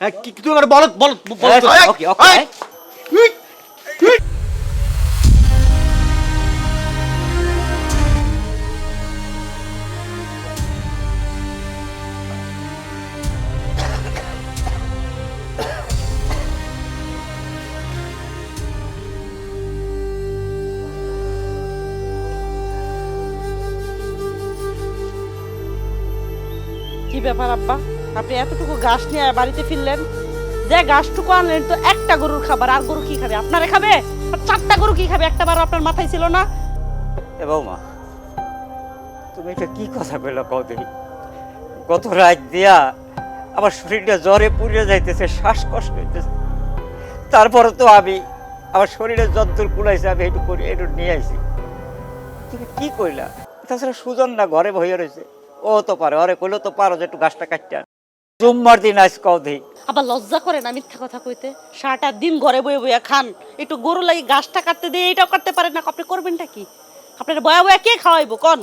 হ্যাঁ কি তুই আমার বল বল ওকে ওকে কি ব্যাপার আব্বা, আপনি এতটুকু ঘাস নিয়ে বাড়িতে ফিরলেন? যে ঘাসটুকু আনলেন তো একটা গরুর খাবার, আর গরু কি খাবে? আপনারে খাবে? আর চারটা গরু কি খাবে? একটা বার আপনার মাথায় ছিল না? এ বৌমা, তুমি এটা কি কথা কইলা কও দেখি? গত রাত দিয়া আমার শরীরটা জ্বরে পুড়ে যাইতেছে, শ্বাসকষ্ট হইতেছে। তারপরে তো আমি আমার শরীরে যদ্দূর কুলাইছে আমি একটু করে একটু নিয়ে আইছি। তুমি কি কইলা? তাছাড়া সুজন না ঘরে বইয়া রয়েছে, ও তো পারে, ওরে কইলেও তো পারো যে একটু গাছটা কাটতে। জুম্মার দিন আজ কও দেখি। আবার লজ্জা করে না মিথ্যা কথা কইতে? সারাটা দিন ঘরে বয়ে বয়ে খান, একটু গরু লাগি ঘাসটা কাটতে দিয়ে এটাও কাটতে পারেন না, আপনি করবেনটা কি? আপনার বয়া বয়া কে খাওয়াইবো কোন?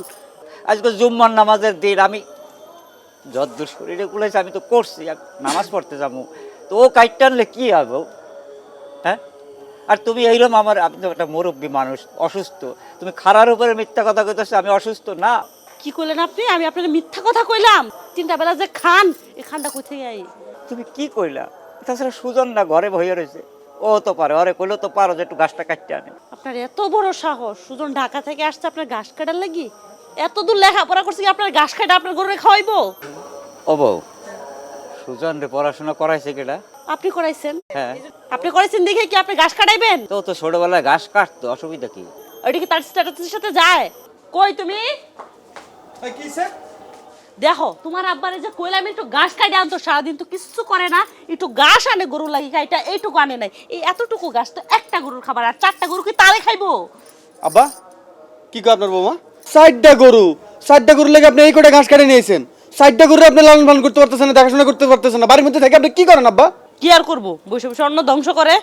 আজকে জুম্মার নামাজের দিন, আমি যদ্দূর শরীরে কুলাইছে আমি তো করছি, নামাজ পড়তে যাবো, তো ও কাইটটা আনলে কি হবে? হ্যাঁ, আর তুমি এইরকম আমার, আপনি তো একটা মুরব্বী মানুষ, অসুস্থ, তুমি খারার উপরে মিথ্যা কথা কইতেছো আমি অসুস্থ না। কি কইলেন আপনি? আমি আপনার মিথ্যা কথা কইলাম? 3টা বেলা যে খান, এই খানটা কোথায় আই? তুমি কি কইলা? তাছাড়া সুজন না ঘরে বইয়া রয়েছে, ও তো পারে, ওরে কইলেও তো পারো যে একটু গাছটা কাটতে আনে। আপনার এত বড় সাহস, সুজন ঢাকা থেকে আসছে আপনার ঘাস কাটার লাগি? এত দূর লেখাপড়া করছে কি আপনার ঘাস কাটা আপনার গরুরে খাওয়াইবো? ও বউ, সুজন রে পড়াশোনা করাইছে কেটা? আপনি করাইছেন? হ্যাঁ। আপনি করাইছেন দেখে কি আপনি ঘাস কাটাইবেন? তো তো ছোটবেলায় ঘাস কাটতো, অসুবিধা কি? ওইটা কি তার স্ট্যাটাসের সাথে যায়? কই তুমি? কি স্যার? দেখো তোমার আব্বারে যে কইলাম একটু ঘাস কাটে আনতো, সারাদিন তো কিছু করে না, একটু ঘাস আনে গরু লাগি খাইটা, এইটুকু আনে নাই। এই এতটুকু ঘাস তো একটা গরুর খাবার, আর 4টা গরু কি তারে খাইবো? আব্বা কি কয় আপনার বৌমা? 4টা গরু লেগে আপনি এই কোটা ঘাস কাটে নিয়েছেন। 4টা গরু আপনি লালন পালন করতে পারতেছেন না, দেখাশোনা করতে পারতেছেন না, বাড়ির মধ্যে থেকে আপনি কি করেন আব্বা? কি আর করবো, বসে বসে অন্ন ধ্বংস করে।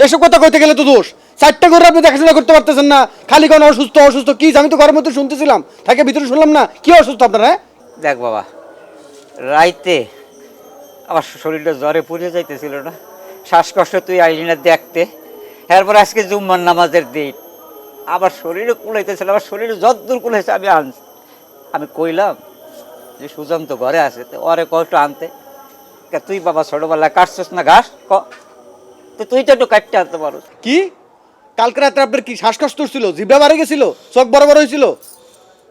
এসব কথা কইতে গেলে তো দোষ। 4টা গরু আপনি দেখাশোনা করতে পারতেছেন না, খালি কোন অসুস্থ অসুস্থ কি? আমি তো ঘরের মধ্যে শুনতেছিলাম, থাকে ভিতরে শুনলাম না, কি অসুস্থ আপনার? হ্যাঁ দেখ বাবা, রাইতে আমার শরীরটা জ্বরে পুড়ে যাইতেছিল না, শ্বাসকষ্ট তুই আইলি না দেখতে। এরপর আজকে জুম্মার নামাজের দিন, আমার শরীরে কুলাইতেছিল, আমার শরীরে যদ্দূর কুলাইছে আমি আনছি। আমি কইলাম যে সুজন তো ঘরে আছে, তো ওরে কষ্ট আনতে। তুই বাবা ছোটবেলায় কাটছিস না ঘাস, তো তুই তো একটু কাটতে আনতে পারো। কি কালকে রাতে আপনার কি শ্বাসকষ্ট ছিল, জিভা বাড়ে গেছিল, চোখ বড় বড় হয়েছিল?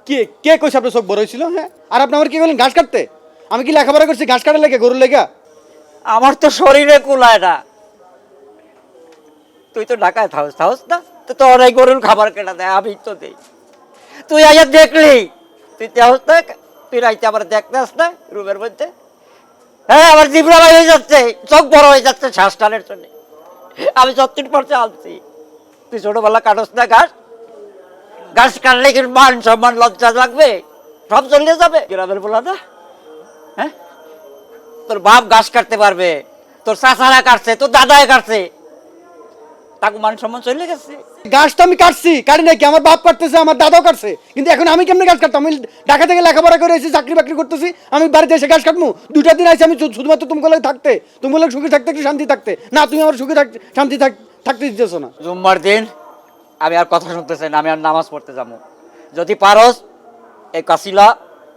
কে কে কইছে আপনার চোখ বড় হয়েছিল? হ্যাঁ, আর আপনি আমার কি বলেন ঘাস কাটতে? আমি কি লেখাপড়া করছি ঘাস কাটার লেগে, গরুর লেগা? আমার তো শরীরে কুলায় না। তুই তো ঢাকায় থাকস না, তো তোর এই গরুর খাবার কেনা দেয়, আমি তো দেই। তুই আজ দেখলি, তুই দেহস না, তুই রাইতে আবার দেখতে আস না রুমের মধ্যে। হ্যাঁ, আমার জিভরা হয়ে যাচ্ছে, চোখ বড় হয়ে যাচ্ছে শ্বাস টানের জন্য। আমি যতদিন পড়তে আনছি, তুই ছোটবেলা কাটস না ঘাস, ঘাস কাটলে কি মান সম্মান লজ্জা লাগবে? সব চলে যাবে গ্রামের বলা না। হ্যাঁ, তোর বাপ ঘাস কাটতে পারবে, তোর চাচারা কাটছে, তোর দাদায় কাটছে, তাকে মান সম্মান চলে গেছে। গাছ তো আমি কাটছি, কাটি নাকি, আমার বাপ কাটতেছে, আমার দাদাও কাটছে, কিন্তু এখন আমি কেমনে গাছ কাটতাম? আমি ঢাকা থেকে লেখাপড়া করে এসেছি, চাকরি বাকরি করতেছি, আমি বাড়িতে এসে গাছ কাটবো? 2টা দিন আইসি আমি শুধুমাত্র তুমি বলে থাকতে, তুমি বলে সুখে থাকতে, একটু শান্তি থাকতে, না তুমি আমার সুখে শান্তি থাকতে দিতেছো না। জুম্মার দিন আমি আর কথা শুনতে চাই না, আমি আর নামাজ পড়তে যাবো। যদি পারস এই কাশিলা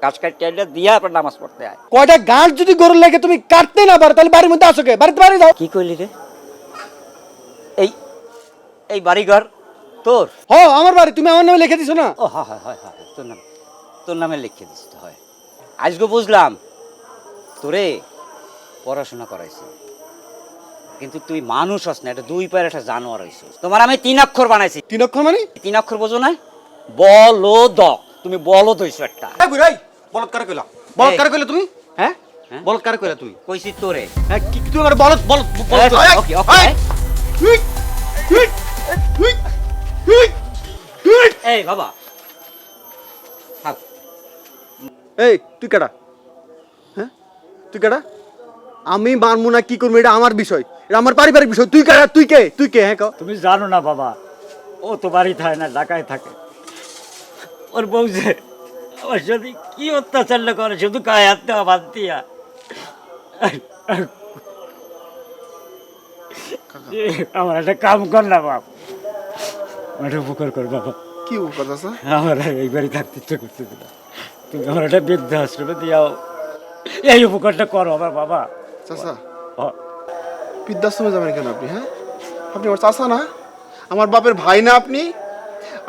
গাছ কাটতে দিয়ে আপনার নামাজ পড়তে আয়। কয়টা গাছ যদি গরুর লেগে তুমি কাটতে না পারো, তাহলে বাড়ির মধ্যে আসো কে? বাড়িতে বাড়ি যাও। কি কইলি রে? এই এই বাড়িঘর তোর? হ, আমার বাড়ি, তুমি আমার নামে লিখে দিছো না? ও হ্যাঁ হ্যাঁ হ্যাঁ হ্যাঁ, তোর নামে লিখে দিতে হয়। আজকে বুঝলাম তোরে পড়াশোনা করাইছি, কিন্তু তুই মানুষ হস না, এটা 2 পায়ের একটা জানোয়ার হয়েছে। তোমার আমি 3 অক্ষর বানাইছি। 3 অক্ষর মানে? 3 অক্ষর বোঝো না? বলদ। তুমি বলদ হইছো একটা। বলদ কারে কইলা? বলদ কারে কইলা তুমি? হ্যাঁ, বলদ কারে কইলা তুমি? কইছি তোরে। হ্যাঁ, কি তুমি আমার বলদ বলদ বলদ? ওকে ওকে। এই বাবা, থাক। এই তুই কেডা? হ্যাঁ, তুই কেডা? আমি মানবো না কি করবো, এটা আমার বিষয়, এটা আমার পারিবারিক বিষয়। তুই কেডা? তুই কে? তুই কে? হ্যাঁ, তুমি জানো না বাবা, ও তো বাড়ি থাকে না, ঢাকায় থাকে। ওর বউ যে আমার সাথে কি অত্যাচার করে, শুধু গায়ে হাত দেওয়া বাদ দিয়া আমার একটা কাম কর না বাপ, একটা উপকার কর বাবা। কি উপকার চাচা? আমার এই বাড়ি থাকতে ইচ্ছে করতেছিল, তুমি আমার একটা বৃদ্ধাশ্রমে দিয়াও, এই উপকারটা করো আমার বাবা। চাচা ও, বৃদ্ধাশ্রমে যাবেন কেন আপনি? হ্যাঁ, আপনি আমার চাচা না, আমার বাপের ভাই না আপনি?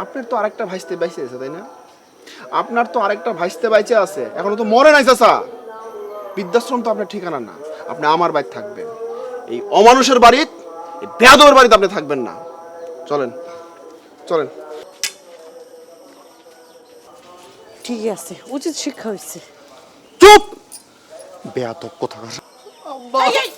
আপনার তো আরেকটা ভাইস্তে বাইচে আছে তাই না? আপনার তো আরেকটা ভাইস্তে বাইচে আছে, এখনো তো মরে নাই চাচা। বৃদ্ধাশ্রম তো আপনার ঠিকানা না, আপনি আমার বাড়ি থাকবেন। এই অমানুষের বাড়িতে, এই বেয়াদবের বাড়িতে আপনি থাকবেন না। চলেন চলেন। ঠিকই আছে, উচিত শিক্ষা হয়েছে। চুপ! বেয়াদব কোথাকার। এই, এই,